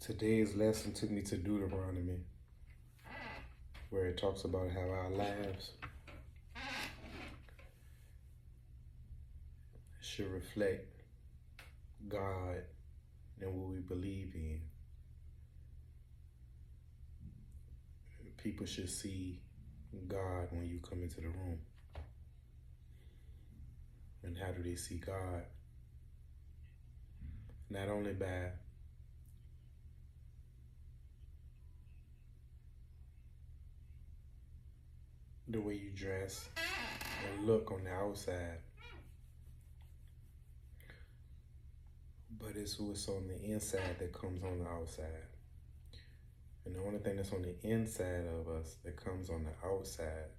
Today's lesson took me to Deuteronomy, where it talks about how our lives should reflect God and what we believe in. People should see God when you come into the room. And how do they see God? Not only by the way you dress and look on the outside, but it's what's on the inside that comes on the outside. And the only thing that's on the inside of us that comes on the outside,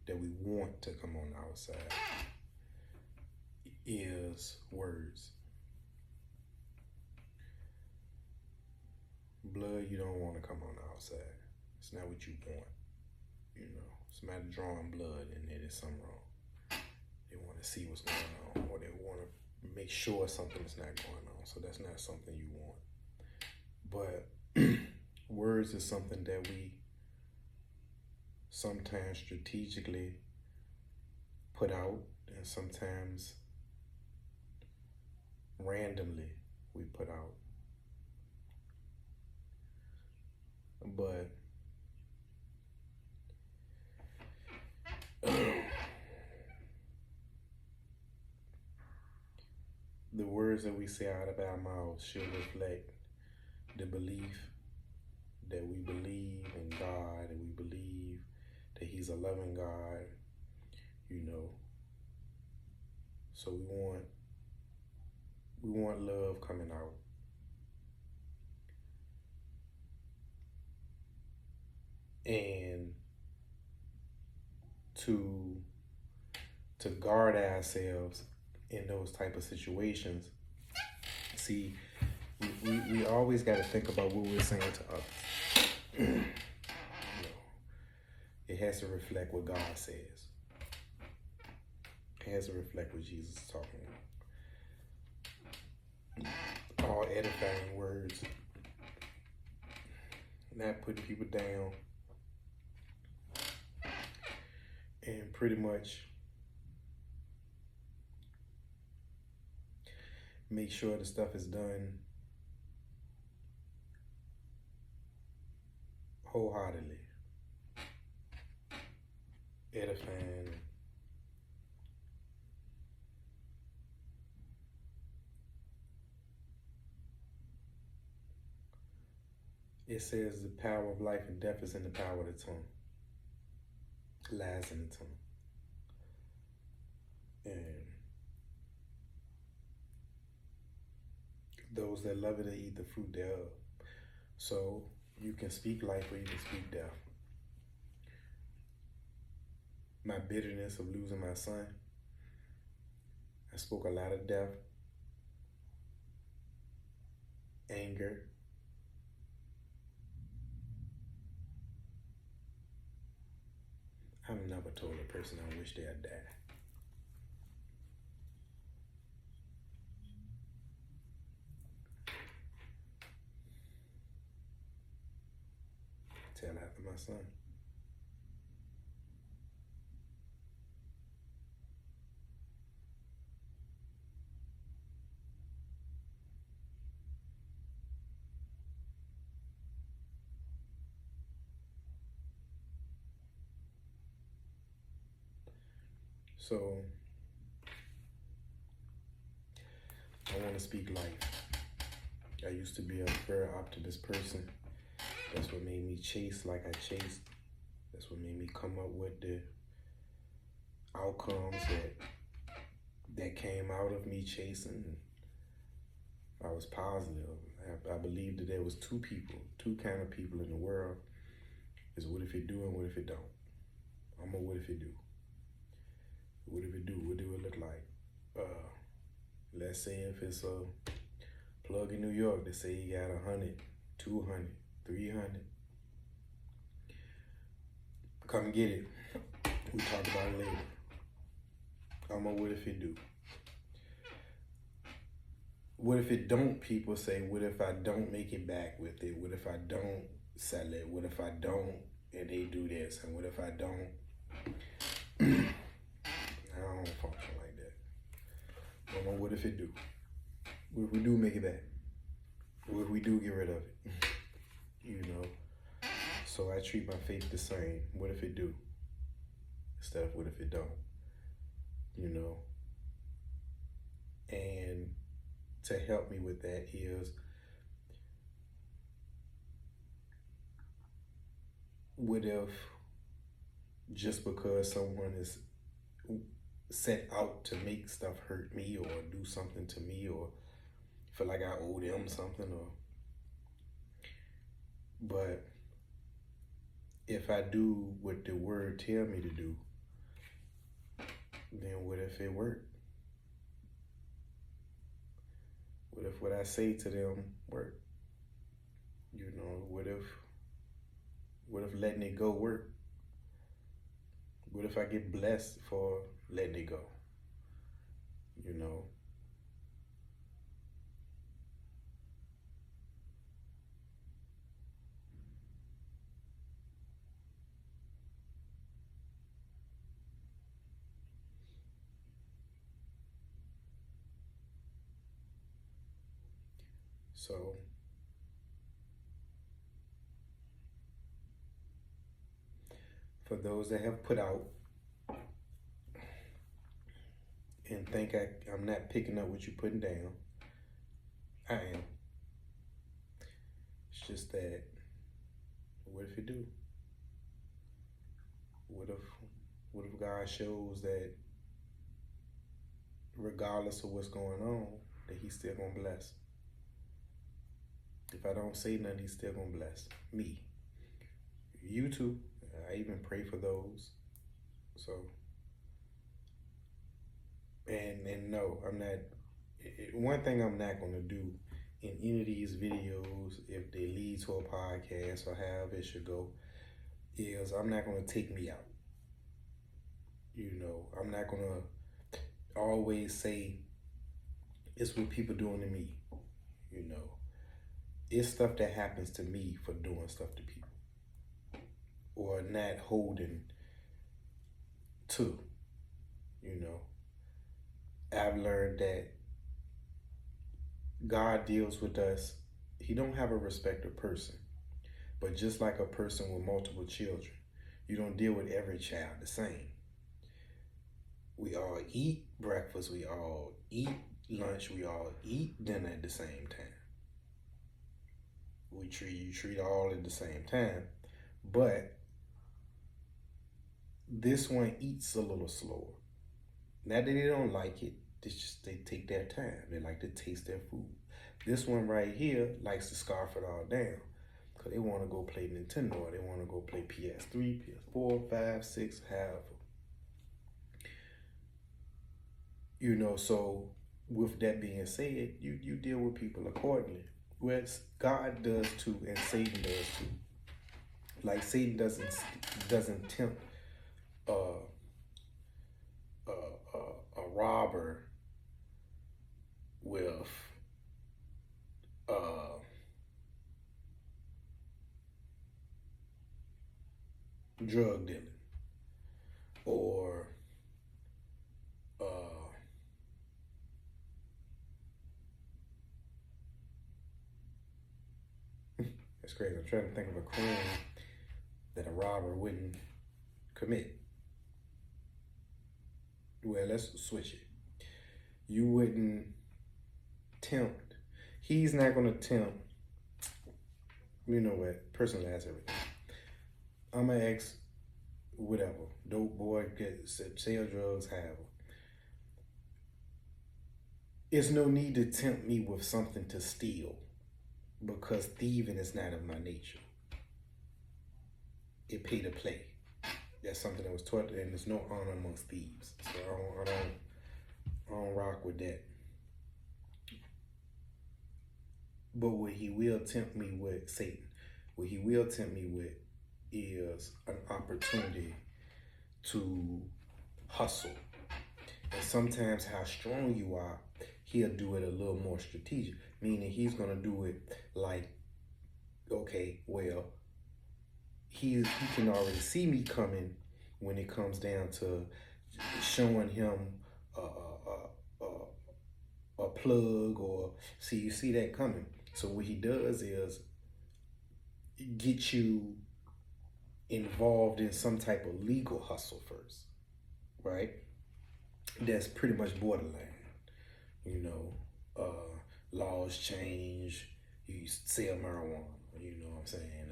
that we want to come on the outside, is words. Blood, you don't want to come on the outside. It's not what you want. You know, somebody drawing blood and there's something wrong. They want to see what's going on, or they want to make sure something's not going on. So that's not something you want. But words is something that we sometimes strategically put out, and sometimes randomly we put out. But the words that we say out of our mouths should reflect the belief that we believe in God, and we believe that He's a loving God, you know. So we want love coming out. And to guard ourselves in those type of situations, see, we always got to think about what we're saying to others. You know, it has to reflect what God says. It has to reflect what Jesus is talking about. All edifying words, not putting people down, and pretty much make sure the stuff is done wholeheartedly, edifying. It says the power of life and death is in the power of the tongue. Lies in the tongue. And those that love it, they eat the fruit thereof. So you can speak life or you can speak death. My bitterness of losing my son, I spoke a lot of death, anger, I've never told a person I wish they had died. Tell after my son. So I want to speak life. I used to be a very optimist person. That's what made me chase like I chased. That's what made me come up with the outcomes that came out of me chasing. I was positive. I believed that there was two kind of people in the world. Is what if it do and what if it don't. I'm a what if it do. What if it do? What do it look like? Let's say if it's a plug in New York, they say you got 100, 200, 300. Come get it. We talk about it later. I'm a what if it do. what if it don't? People say, what if I don't make it back with it? What if I don't sell it? What if I don't and they do this? And what if I don't? I don't function like that. I don't know, what if it do? What if we do make it back? What if we do get rid of it? You know? So I treat my faith the same. What if it do? Instead of what if it don't? You know? And to help me with that is, what if just because someone is set out to make stuff hurt me or do something to me or feel like I owe them something, or but if I do what the word tell me to do, then what if it worked? What if what I say to them work? You know, what if letting it go work? What if I get blessed for letting it go? You know? So for those that have put out and think I'm not picking up what you're putting down, I am. It's just that, what if it do? What if God shows that regardless of what's going on, that he's still gonna bless? If I don't say nothing, he's still gonna bless me. You too. I even pray for those. So, and no, I'm not. One thing I'm not gonna do in any of these videos, if they lead to a podcast or however it should go, is I'm not gonna take me out. You know, I'm not gonna always say it's what people doing to me. You know, it's stuff that happens to me for doing stuff to people or not holding to. You know, I've learned that God deals with us. He don't have a respect of person, but just like a person with multiple children, you don't deal with every child the same. We all eat breakfast, we all eat lunch, we all eat dinner at the same time. You treat all at the same time, but this one eats a little slower. Not that they don't like it, it's just they take their time. They like to taste their food. This one right here likes to scarf it all down because they want to go play Nintendo, or they want to go play PS3, PS4, 5, 6, however. You know, so with that being said, you deal with people accordingly. Which God does too, and Satan does too. Like Satan doesn't tempt a robber with drug dealing or it's crazy. I'm trying to think of a crime that a robber wouldn't commit. Well, let's switch it. You wouldn't tempt. He's not going to tempt. You know what? Personally, that's everything. I'm going to ask whatever. Dope boy, sell drugs, however. There's no need to tempt me with something to steal because thieving is not of my nature. It pay to play. That's something that was taught, and there's no honor amongst thieves. So I don't rock with that. But what he will tempt me with, Satan, what he will tempt me with is an opportunity to hustle. And sometimes how strong you are, he'll do it a little more strategic, meaning he's gonna do it like, okay, well, he can already see me coming when it comes down to showing him a, a, a plug, or you see that coming. So what he does is get you involved in some type of legal hustle first, right? That's pretty much borderline. You know, laws change. You sell marijuana. You know what I'm saying?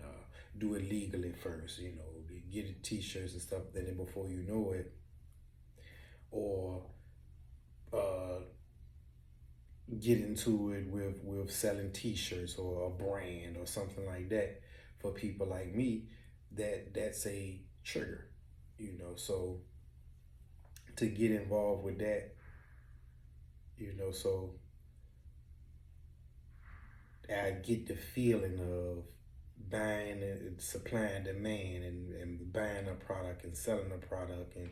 Do it legally first. You know, get it t-shirts and stuff. Then before you know it, or get into it with selling t-shirts or a brand or something like that. For people like me, that's a trigger. You know, so to get involved with that, you know, so I get the feeling of buying and supply and demand, and buying a product and selling a product, and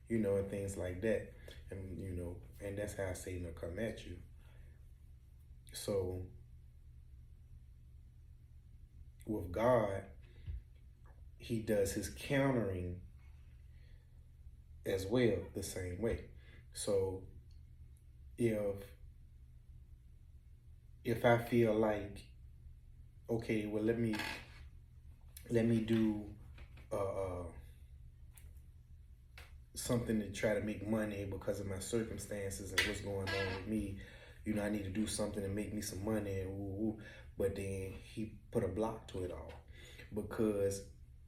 you know, and things like that. And you know, and that's how Satan will come at you. So with God, he does his countering as well the same way. So if I feel like, okay, well, let me do something to try to make money because of my circumstances and what's going on with me. You know, I need to do something to make me some money, but then he put a block to it all because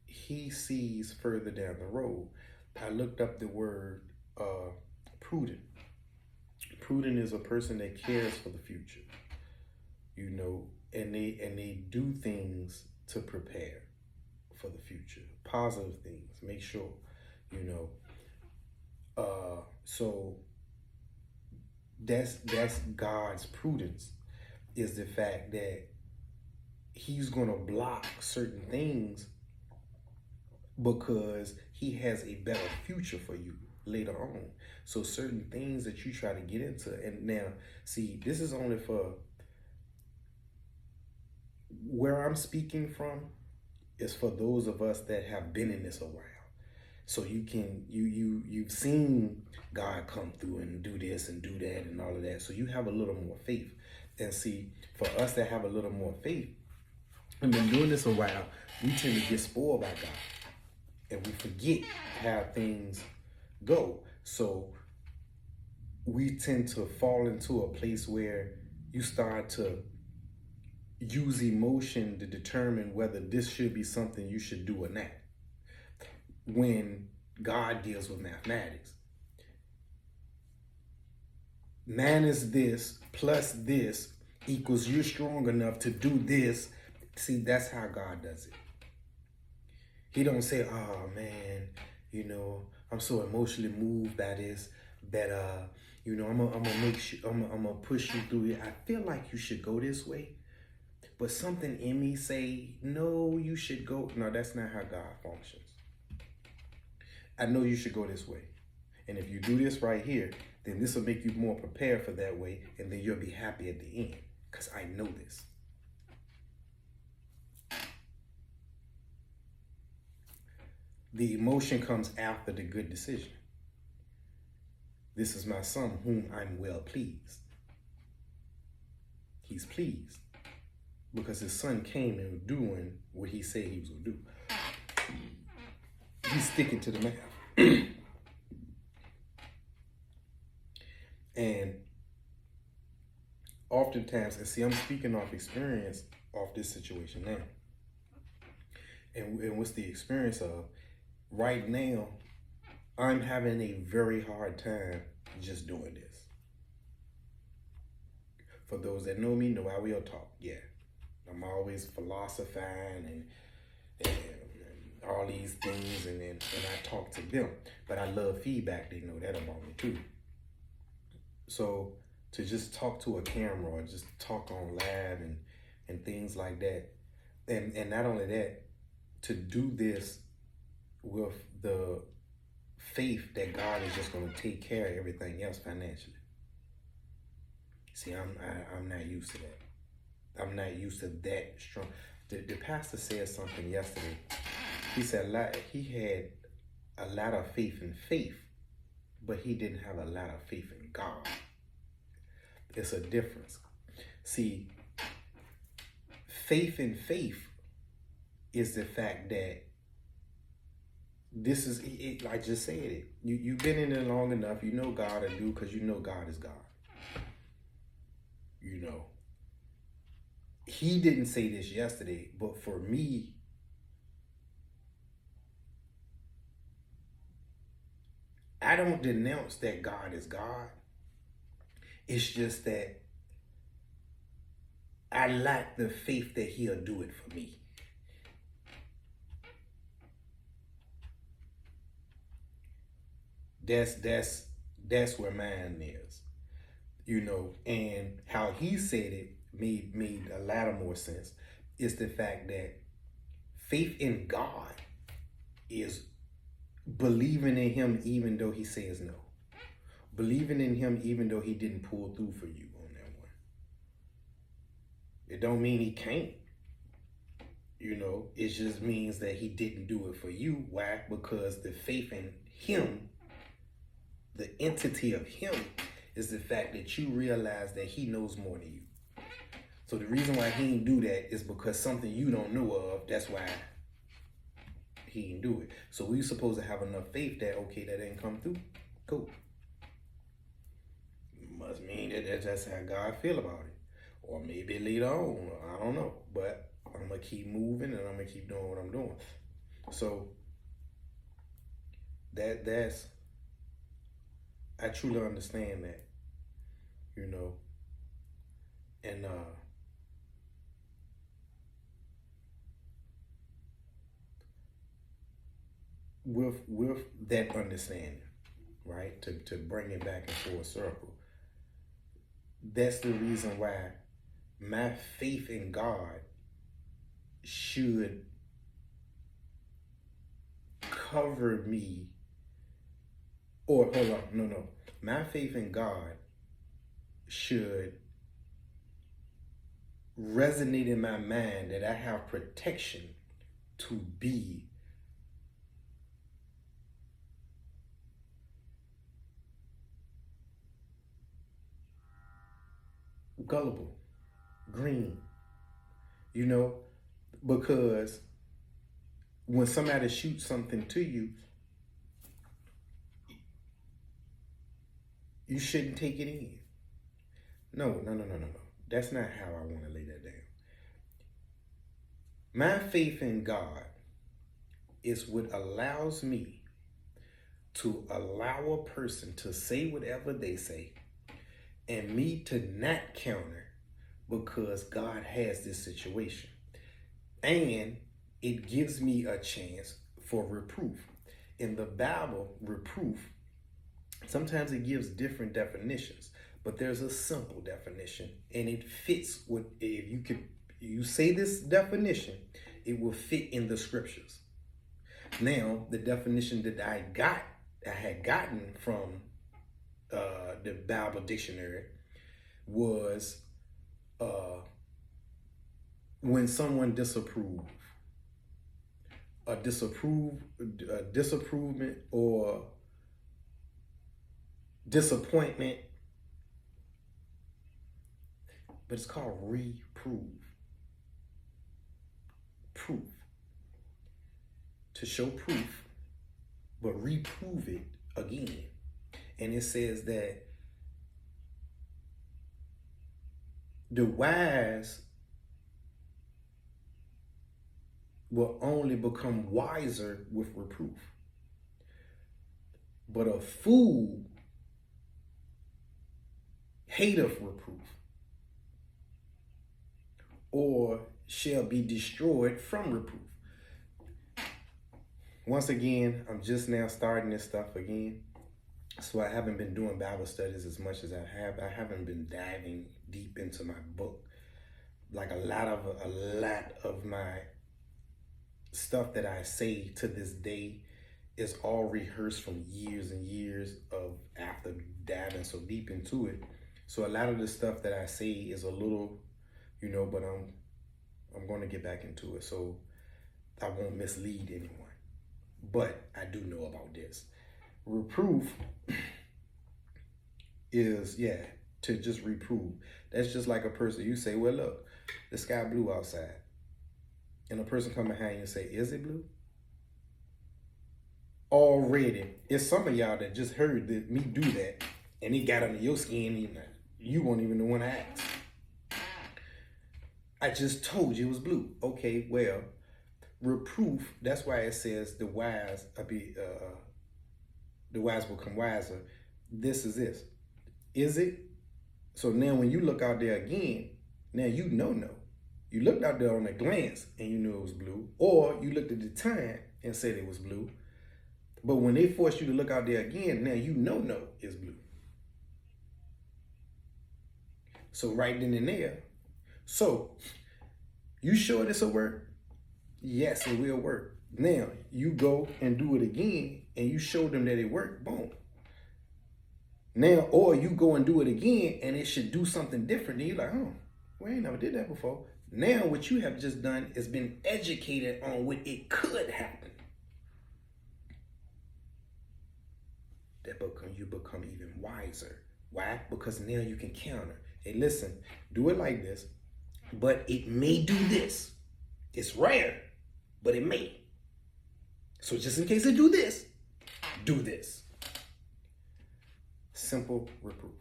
he sees further down the road. I looked up the word prudent. Prudent is a person that cares for the future, you know, and they do things to prepare for the future, positive things, make sure, you know. So that's God's prudence, is the fact that he's gonna block certain things because he has a better future for you later on. So certain things that you try to get into, and now see, this is only for where I'm speaking from, is for those of us that have been in this a while. So you've seen God come through and do this and do that and all of that. So you have a little more faith. And see, for us that have a little more faith and been doing this a while, we tend to get spoiled by God. And we forget how things go. So we tend to fall into a place where you start to use emotion to determine whether this should be something you should do or not, when God deals with mathematics. Minus this plus this equals you're strong enough to do this. See, that's how God does it. He don't say, oh man, you know, I'm so emotionally moved by this that you know, I'm gonna make sure I'm gonna push you through it. I feel like you should go this way, but something in me say, no, you should go. No, that's not how God functions. I know you should go this way. And if you do this right here, then this will make you more prepared for that way, and then you'll be happy at the end, because I know this. The emotion comes after the good decision. This is my son whom I'm well pleased. He's pleased because his son came and was doing what he said he was going to do. He's sticking to the math. And oftentimes, and see, I'm speaking off experience off this situation now. And what's the experience of? Right now, I'm having a very hard time just doing this. For those that know me, know I will talk. Yeah, I'm always philosophizing and all these things, and I talk to them. But I love feedback. They know that about me too. So to just talk to a camera or just talk on live and things like that, and not only that, to do this with the faith that God is just going to take care of everything else financially. See, I'm not used to that. I'm not used to that strong. The pastor said something yesterday. He said he had a lot of faith in faith, but he didn't have a lot of faith in God. It's a difference. See, faith in faith is the fact that this is it. I just said it. You've been in it long enough. You know God will do because you know God is God. You know. He didn't say this yesterday, but for me, I don't denounce that God is God. It's just that I lack the faith that he'll do it for me. That's where mine is. You know, and how he said it made a lot of more sense. Is the fact that faith in God is believing in him even though he says no. Believing in him even though he didn't pull through for you on that one. It don't mean he can't. You know, it just means that he didn't do it for you. Why? Because the faith in him, the entity of him, is the fact that you realize that he knows more than you. So the reason why he didn't do that is because something you don't know of. That's why he didn't do it. So we supposed to have enough faith that, okay, that didn't come through. Cool. Must mean that that's how God feel about it. Or maybe later on, I don't know. But I'm going to keep moving and I'm going to keep doing what I'm doing. So that's, I truly understand that, you know, and with that understanding, right, to bring it back in full circle, that's the reason why my faith in God should cover me, or hold on, no. My faith in God should resonate in my mind that I have protection to be gullible, green, you know, because when somebody shoots something to you, you shouldn't take it in. No. That's not how I want to lay that down. My faith in God is what allows me to allow a person to say whatever they say and me to not counter because God has this situation. And it gives me a chance for reproof. In the Bible, reproof, sometimes it gives different definitions, but there's a simple definition and it fits what, if you say this definition, it will fit in the scriptures. Now, the definition that I had gotten from the Bible dictionary was when someone disapproves, a disapproval or disappointment, but it's called reprove. Proof. To show proof, but reprove it again. And it says that the wise will only become wiser with reproof, but a fool hateth reproof, or shall be destroyed from reproof. Once again, I'm just now starting this stuff again, so I haven't been doing Bible studies as much as I have. I haven't been diving deep into my book. Like a lot of my stuff that I say to this day is all rehearsed from years and years of after diving so deep into it. So a lot of the stuff that I say is a little, but I'm going to get back into it so I won't mislead anyone. But I do know about this. Reproof is, to just reprove. That's just like a person, you say, well, look, the sky blue outside. And a person come behind you and say, is it blue? Already, it's some of y'all that just heard me do that, and it got under your skin, you won't even know when I asked. I just told you it was blue. Okay, well, reproof, that's why it says the wise become wiser. This is this. Is it? So now when you look out there again, now you know. You looked out there on a glance and you knew it was blue, or you looked at the time and said it was blue. But when they force you to look out there again, now you know it's blue. So right then and there. So you sure this will work? Yes, it will work. Now you go and do it again and you show them that it worked, boom. Now, or you go and do it again and it should do something different. Then you're like, oh, well, I ain't never did that before. Now what you have just done is been educated on what it could happen. You become even wiser. Why? Because now you can counter. Hey, listen, do it like this, but it may do this. It's rare, but it may. So just in case it do this, do this. Simple reproof.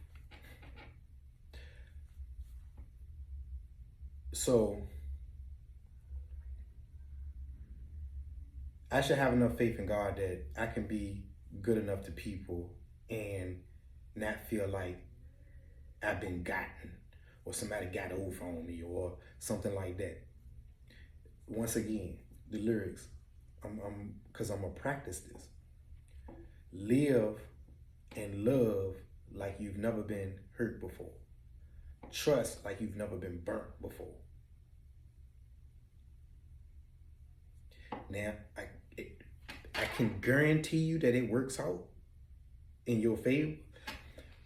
So I should have enough faith in God that I can be good enough to people and not feel like I've been gotten or somebody got over on me or something like that. Once again, the lyrics, because I'm gonna practice this. Live and love like you've never been hurt before. Trust like you've never been burnt before. Now, I can guarantee you that it works out in your favor,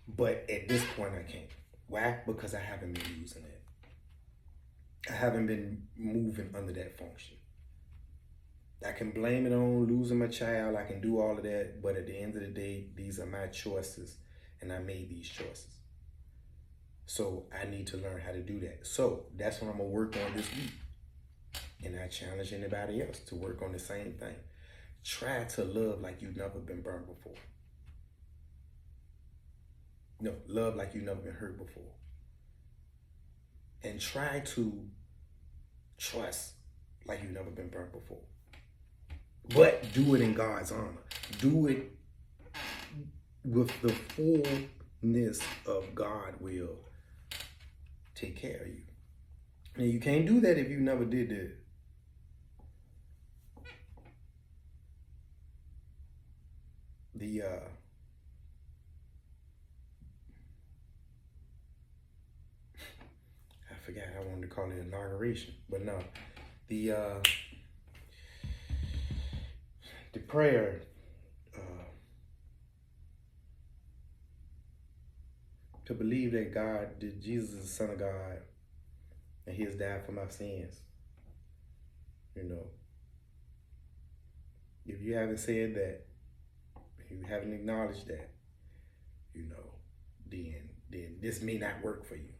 but at this point I can't. Why? Because I haven't been using it. I haven't been moving under that function. I can blame it on losing my child. I can do all of that, but at the end of the day, these are my choices, and I made these choices. So I need to learn how to do that. So that's what I'm gonna work on this week. And I challenge anybody else to work on the same thing. Try to love like you've never been burned before. No, love like you've never been hurt before. And try to trust like you've never been burnt before. But do it in God's honor. Do it with the fullness of God will take care of you. And you can't do that if you never did that. I forgot I wanted to call it inauguration, but no. The prayer, to believe that Jesus is the Son of God, and He has died for my sins. If you haven't said that, if you haven't acknowledged that, then this may not work for you.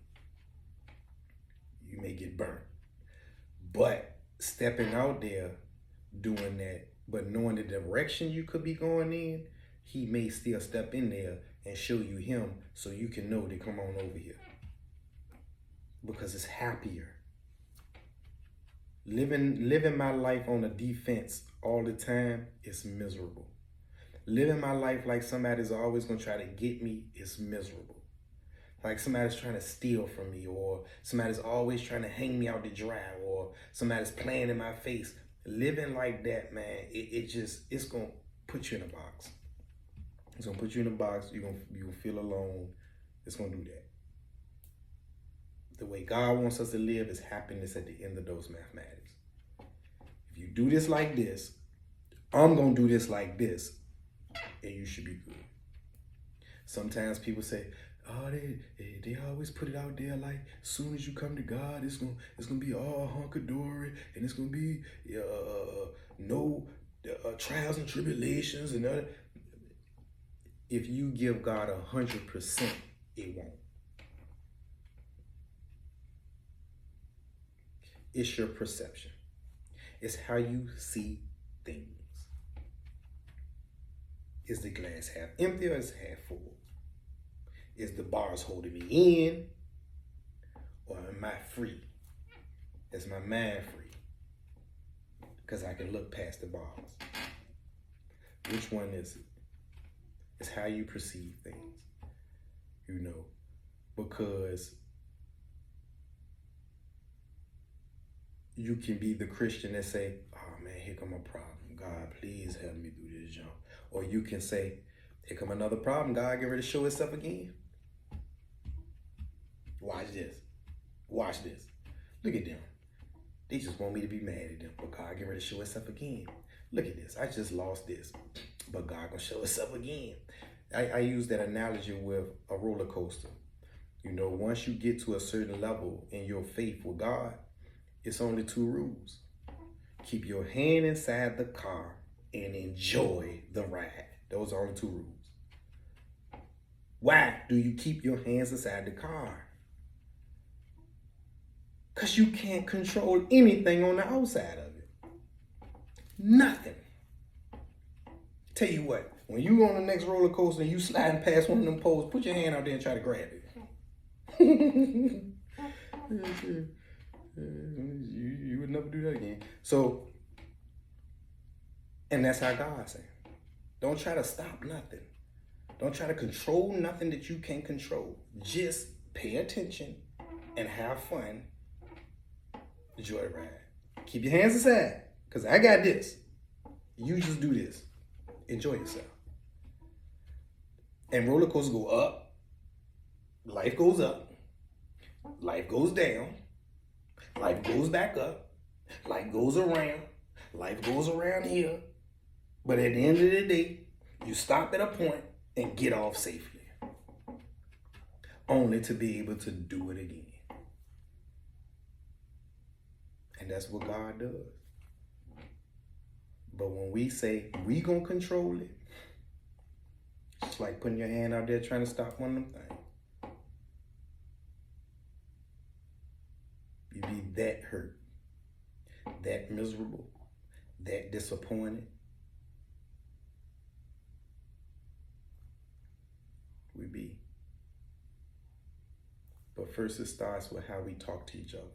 You may get burnt. But stepping out there, doing that, but knowing the direction you could be going in, He may still step in there and show you Him so you can know to come on over here. Because it's happier. Living my life on the defense all the time is miserable. Living my life like somebody's always going to try to get me is miserable. Like somebody's trying to steal from me, or somebody's always trying to hang me out to dry, or somebody's playing in my face. Living like that, man, it's going to put you in a box. It's going to put you in a box. You're going to feel alone. It's going to do that. The way God wants us to live is happiness at the end of those mathematics. If you do this like this, I'm going to do this like this, and you should be good. Sometimes people say, Oh, they always put it out there like, soon as you come to God, it's gonna be all hunky-dory, and it's gonna be no trials and tribulations and other. If you give God 100%, it won't. It's your perception. It's how you see things. Is the glass half empty or is it half full? Is the bars holding me in or am I free? Is my mind free? Because I can look past the bars. Which one is it? It's how you perceive things, you know, because you can be the Christian that say, oh man, here come a problem. God, please help me through this jump. Or you can say, here come another problem. God, get ready to show himself again. Watch this. Watch this. Look at them. They just want me to be mad at them. But God, get ready to show himself again. Look at this. I just lost this. But God gonna show himself again. I use that analogy with a roller coaster. You know, once you get to a certain level in your faith with God, it's only 2 rules. Keep your hand inside the car and enjoy the ride. Those are only 2 rules. Why do you keep your hands inside the car? Because you can't control anything on the outside of it. Nothing. Tell you what, when you on the next roller coaster and you sliding past one of them poles, put your hand out there and try to grab it. You would never do that again. So, and that's how God's saying. Don't try to stop nothing. Don't try to control nothing that you can't control. Just pay attention and have fun. Enjoy the ride. Keep your hands aside, because I got this. You just do this. Enjoy yourself. And roller coasters go up. Life goes up. Life goes down. Life goes back up. Life goes around. Life goes around here. But at the end of the day, you stop at a point and get off safely. Only to be able to do it again. And that's what God does. But when we say we gonna control it, it's like putting your hand out there trying to stop one of them things. You be that hurt, that miserable, that disappointed. We be. But first it starts with how we talk to each other,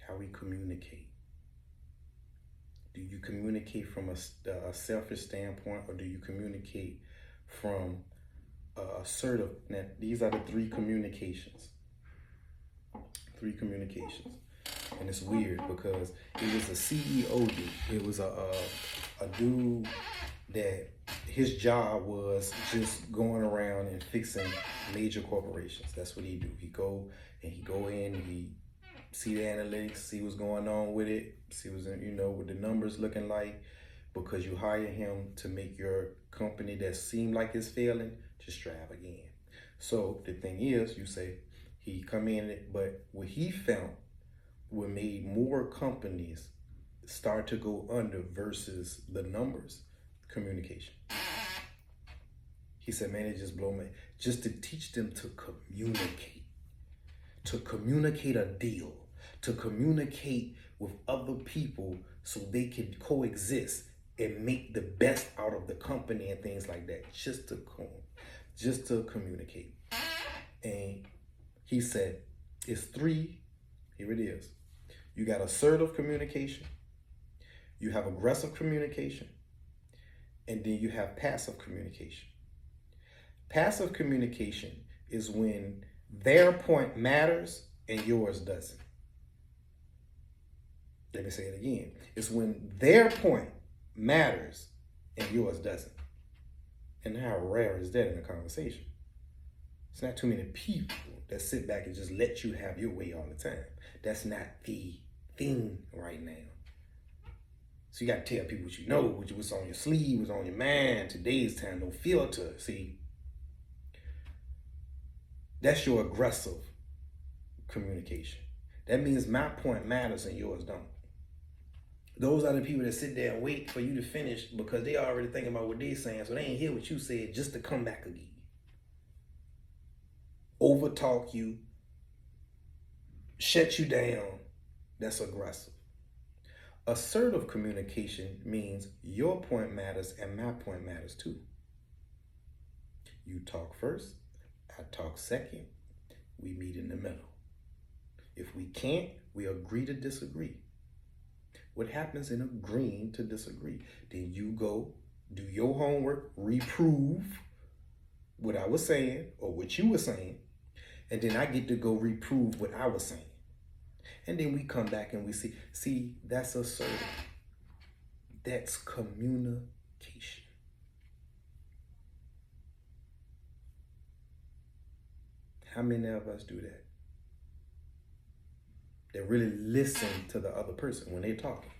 how we communicate. Do you communicate from a selfish standpoint, or do you communicate from assertive? Now, these are the 3 communications. 3 communications. And it's weird because it was a CEO dude. It was a dude that his job was just going around and fixing major corporations. That's what he do. He go in, he see the analytics, see what's going on with it, see what's what the numbers looking like, because you hire him to make your company that seem like it's failing to strive again. So the thing is, you say he come in, but what he found what made more companies start to go under versus the numbers, communication. He said, man, it just blow me. Just to teach them to communicate a deal, to communicate with other people so they can coexist and make the best out of the company and things like that. Just to communicate. And he said, it's 3, here it is. You got assertive communication, you have aggressive communication, and then you have passive communication. Passive communication is when their point matters and yours doesn't. Let me say it again. It's when their point matters and yours doesn't. And how rare is that in a conversation? It's not too many people that sit back and just let you have your way all the time. That's not the thing right now. So you got to tell people what you know, what's on your sleeve, what's on your mind. Today's time, no filter. See, That's your aggressive communication. That means my point matters and yours don't. Those are the people that sit there and wait for you to finish because they already thinking about what they're saying, so they ain't hear what you said just to come back again. Overtalk you, shut you down. That's aggressive. Assertive communication means your point matters and my point matters too. You talk first, I talk second. We meet in the middle. If we can't, we agree to disagree. What happens in agreeing to disagree? Then you go do your homework, reprove what I was saying or what you were saying, and then I get to go reprove what I was saying. And then we come back and we see, that's assertive. That's communication. How many of us do that? That really listen to the other person when they're talking.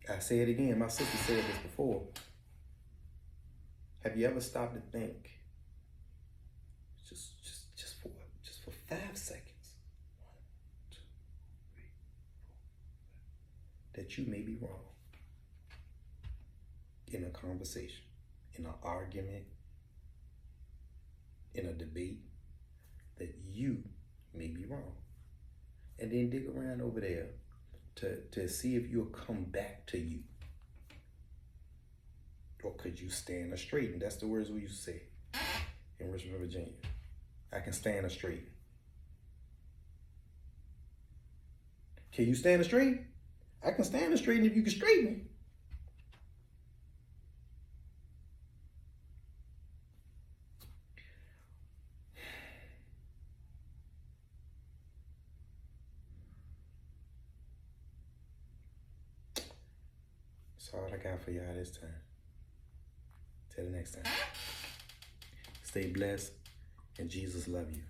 I say it again, my sister said this before. Have you ever stopped to think, just for 5 seconds, 1, 2, 3, 4, that you may be wrong in a conversation, in an argument, in a debate, that you may be wrong. And then dig around over there to see if you'll come back to you. Or could you stand a straight? And that's the words we used to say in Richmond, Virginia. I can stand a straight. Can you stand a straight? I can stand a straight if you can straighten me. That's all I got for y'all this time. Till the next time. Stay blessed and Jesus love you.